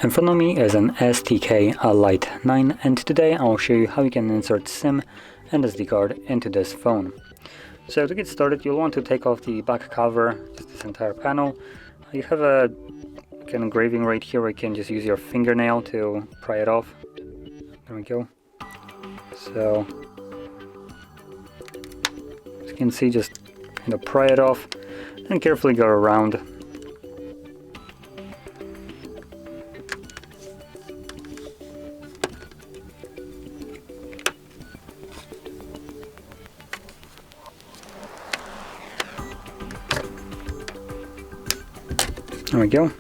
In front of me is an STK LIFE 9, and today I'll show you how you can insert SIM and SD card into this phone. So to get started, you'll want to take off the back cover, just this entire panel. You have a kind of engraving right here where you can just use your fingernail to pry it off. There we go. So as you can see, just kind of pry it off and carefully go around. There we go.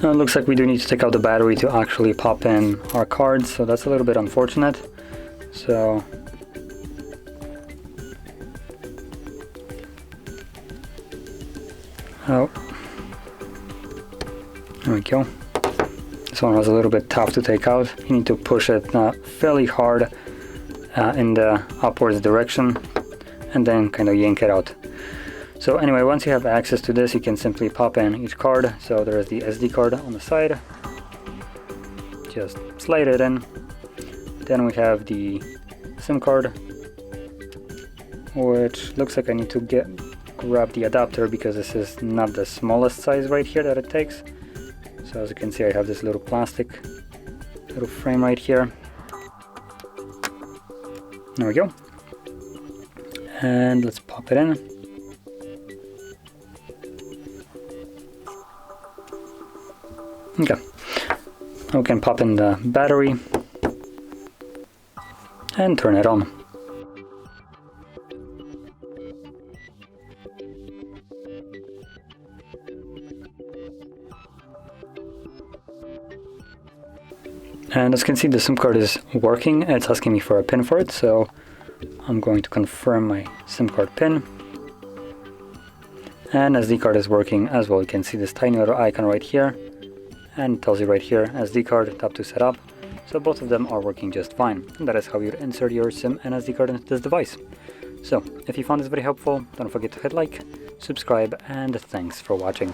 Now it looks like we do need to take out the battery to actually pop in our cards, so that's a little bit unfortunate. So there we go. This one was a little bit tough to take out. You need to push it fairly hard in the upwards direction and then kind of yank it out. So anyway, once you have access to this, you can simply pop in each card. So there is the SD card on the side. Just slide it in. Then we have the SIM card, which looks like I need to grab the adapter because this is not the smallest size right here that it takes. So as you can see, I have this little plastic little frame right here. There we go. And let's pop it in. Okay, now we can pop in the battery and turn it on. And as you can see, the SIM card is working. It's asking me for a PIN for it, so I'm going to confirm my SIM card PIN. And SD card is working as well. You can see this tiny little icon right here, and it tells you right here, SD card, tap to set up. So both of them are working just fine. And that is how you'd insert your SIM and SD card into this device. So if you found this very helpful, don't forget to hit like, subscribe, and thanks for watching.